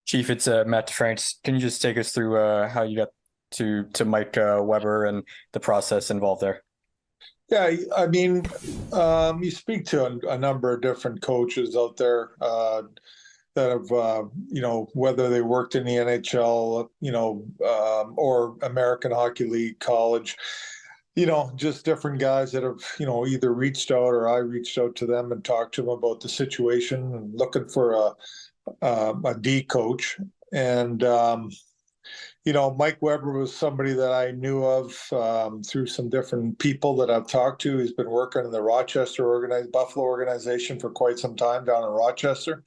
Chief, it's Matt DeFranks. Can you just take us through how you got to Mike Weber and the process involved there? Yeah, I mean, you speak to a number of different coaches out there that have, whether they worked in the NHL, or American Hockey League, college, just different guys that have, either reached out or I reached out to them and talked to them about the situation and looking for a D coach. And Mike Weber was somebody that I knew of through some different people that I've talked to. He's been working in the Buffalo organization for quite some time down in Rochester,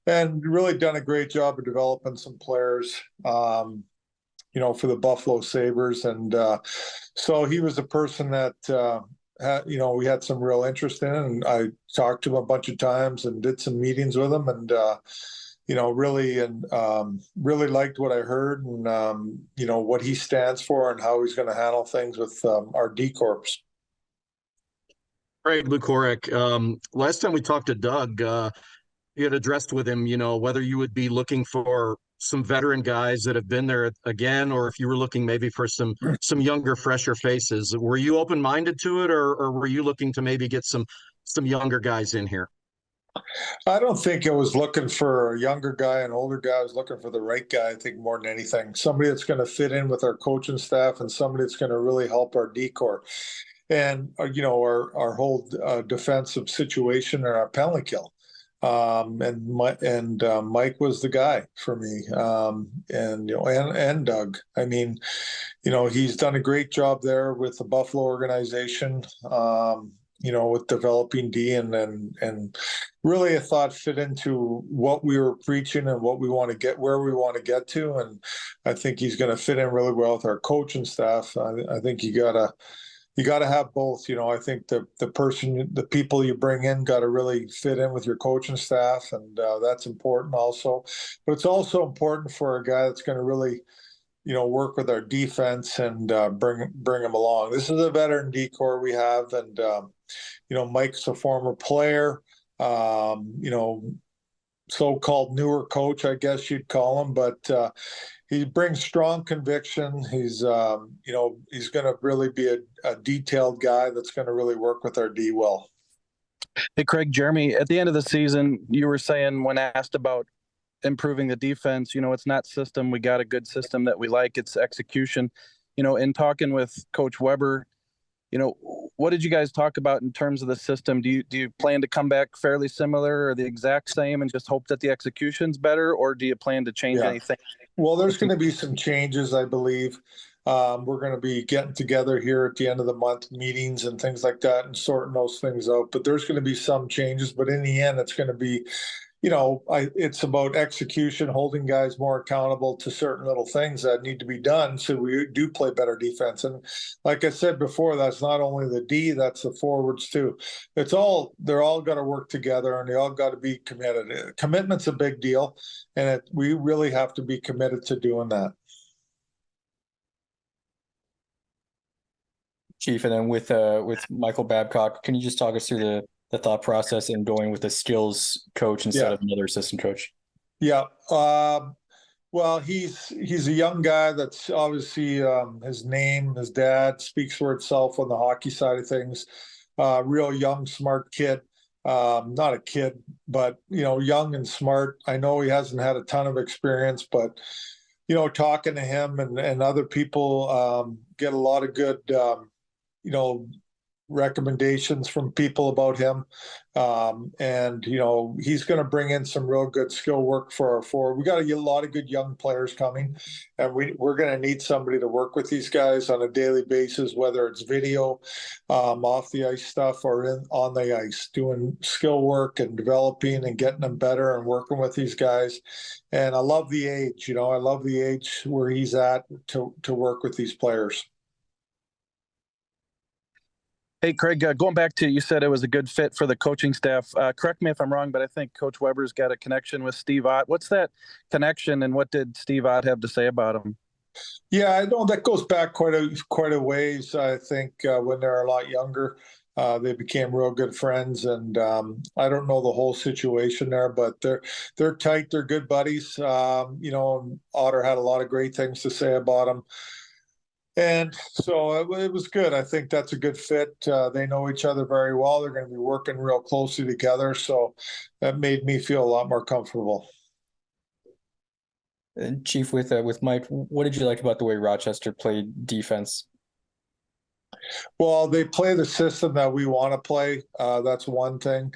and really done a great job of developing some players, for the Buffalo Sabres. And so he was a person that, we had some real interest in, and I talked to him a bunch of times and did some meetings with him, and really liked what I heard, and what he stands for and how he's going to handle things with our D Corps. Right, Luke Horek. Last time we talked to Doug, you had addressed with him, whether you would be looking for some veteran guys that have been there again, or if you were looking maybe for some younger, fresher faces. Were you open-minded to it, or were you looking to maybe get some younger guys in here? I don't think I was looking for a younger guy, an older guy. I was looking for the right guy, I think, more than anything. Somebody that's going to fit in with our coaching staff, and somebody that's going to really help our D Corps and, our whole defensive situation and our penalty kill. Mike was the guy for me. And Doug. I mean, he's done a great job there with the Buffalo organization. With developing D, and really I thought fit into what we were preaching and what we want to get, where we want to get to. And I think he's going to fit in really well with our coaching staff. I think you gotta have both. I think the people you bring in got to really fit in with your coaching staff, and that's important also. But it's also important for a guy that's going to really, work with our defense and bring him along. This is a veteran D Corps we have, and Mike's a former player, so-called newer coach, I guess you'd call him, but he brings strong conviction. He's going to really be a detailed guy that's going to really work with our D well. Hey, Craig, Jeremy, at the end of the season, you were saying, when asked about improving the defense, it's not system. We got a good system that we like. It's execution. In talking with Coach Weber, what did you guys talk about in terms of the system? Do you plan to come back fairly similar or the exact same and just hope that the execution's better, or do you plan to change anything? Well, there's going to be some changes, I believe. We're going to be getting together here at the end of the month, meetings and things like that, and sorting those things out. But there's going to be some changes. But in the end, it's going to be, it's about execution, holding guys more accountable to certain little things that need to be done so we do play better defense. And like I said before, that's not only the D, that's the forwards too. They're all got to work together, and they all got to be committed. Commitment's a big deal, and we really have to be committed to doing that. Chief, and then with Michael Babcock, can you just talk us through the thought process in going with a skills coach instead of another assistant coach? Yeah. Well, he's a young guy that's obviously his dad speaks for itself on the hockey side of things. Real young, smart kid. Not a kid, but, young and smart. I know he hasn't had a ton of experience, but, talking to him and other people, get a lot of good, recommendations from people about him. And he's going to bring in some real good skill work for our forward. We got a lot of good young players coming, and we're going to need somebody to work with these guys on a daily basis, whether it's video, off the ice stuff, or on the ice, doing skill work and developing and getting them better and working with these guys. And I love the age, I love the age where he's at to work with these players. Hey, Craig, going back to, you said it was a good fit for the coaching staff. Correct me if I'm wrong, but I think Coach Weber's got a connection with Steve Ott. What's that connection, and what did Steve Ott have to say about him? Yeah, I know that goes back quite a ways, I think, when they're a lot younger. They became real good friends, and I don't know the whole situation there, but they're tight. They're good buddies. Otter had a lot of great things to say about him. And so it was good. I think that's a good fit. They know each other very well. They're going to be working real closely together. So that made me feel a lot more comfortable. And Chief, with Mike, what did you like about the way Rochester played defense? Well, they play the system that we want to play. That's one thing.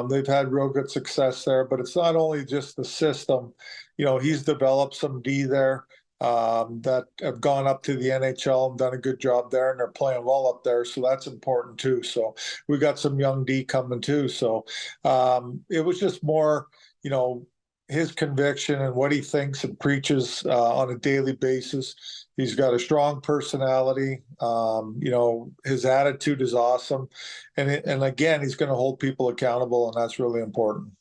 They've had real good success there, but it's not only just the system. He's developed some D there that have gone up to the NHL and done a good job there, and they're playing well up there. So that's important too. So we got some young D coming too. So it was just more, his conviction and what he thinks and preaches on a daily basis. He's got a strong personality. His attitude is awesome. And again, he's going to hold people accountable, and that's really important.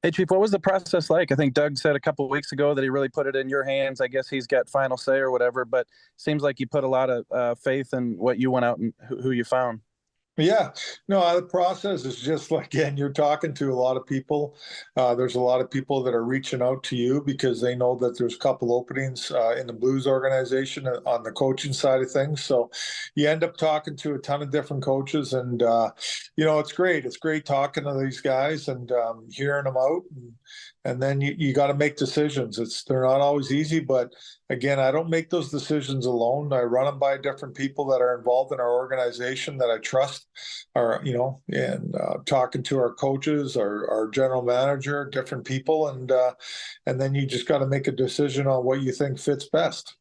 Hey, Chief, what was the process like? I think Doug said a couple of weeks ago that he really put it in your hands. I guess he's got final say or whatever, but seems like you put a lot of faith in what you went out and who you found. Yeah, no, the process is just like, again, you're talking to a lot of people. There's a lot of people that are reaching out to you because they know that there's a couple openings in the Blues organization on the coaching side of things. So you end up talking to a ton of different coaches, and it's great. It's great talking to these guys and hearing them out. And then you got to make decisions. They're not always easy, but again, I don't make those decisions alone. I run them by different people that are involved in our organization that I trust, and talking to our coaches, our general manager, different people, and then you just got to make a decision on what you think fits best.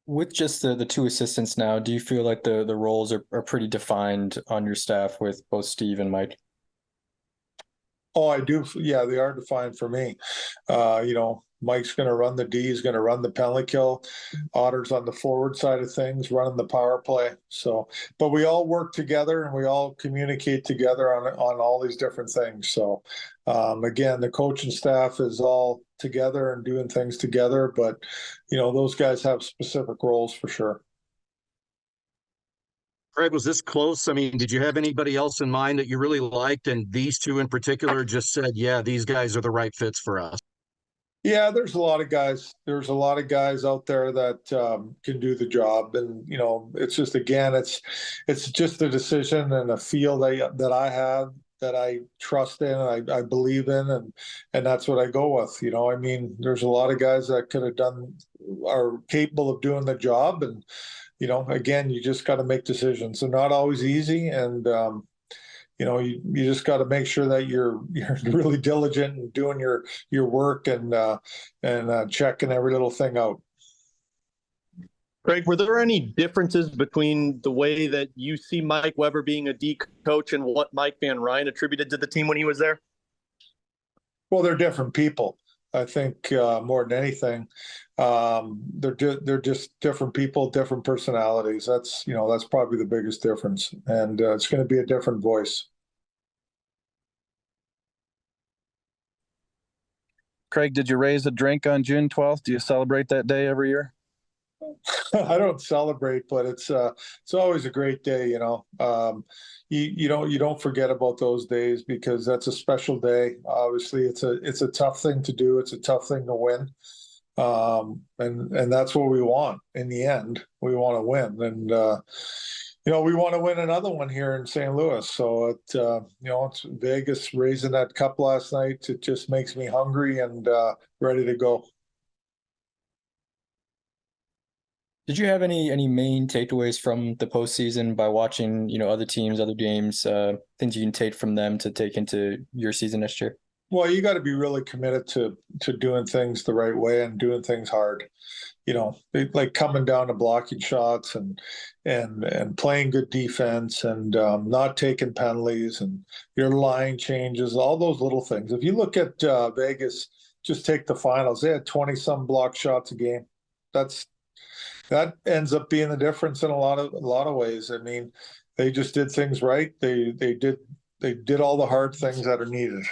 With just the two assistants now, do you feel like the roles are pretty defined on your staff with both Steve and Mike? Oh, I do. Yeah, they are defined for me. Mike's going to run the D. He's going to run the penalty kill. Otter's on the forward side of things, running the power play. So, but we all work together and we all communicate together on all these different things. So, again, the coaching staff is all together and doing things together. But those guys have specific roles for sure. Craig, was this close? I mean, did you have anybody else in mind that you really liked, and these two in particular just said, yeah, these guys are the right fits for us? Yeah, there's a lot of guys. There's a lot of guys out there that can do the job, and it's just, again, it's just a decision and a feel that I have, that I trust in, and I believe in, and that's what I go with. I mean, there's a lot of guys that are capable of doing the job, and again, you just got to make decisions. They're not always easy, and you just got to make sure that you're really diligent and doing your work and checking every little thing out. Craig, were there any differences between the way that you see Mike Weber being a D coach and what Mike Van Ryn attributed to the team when he was there? Well, they're different people. I think more than anything, they're just different people, different personalities. That's probably the biggest difference, and it's going to be a different voice. Craig, did you raise a drink on June 12th? Do you celebrate that day every year? I don't celebrate, but it's always a great day. You don't forget about those days because that's a special day. Obviously, it's a tough thing to do. It's a tough thing to win, and that's what we want. In the end, we want to win, and we want to win another one here in St. Louis. So it's Vegas raising that cup last night. It just makes me hungry and ready to go. Did you have any main takeaways from the postseason by watching, other teams, other games, things you can take from them to take into your season next year? Well, you got to be really committed to doing things the right way and doing things hard. Like coming down to blocking shots and playing good defense and not taking penalties and your line changes, all those little things. If you look at Vegas, just take the finals. They had 20-some block shots a game. That ends up being the difference in a lot of ways. I mean, they just did things right. They did all the hard things that are needed.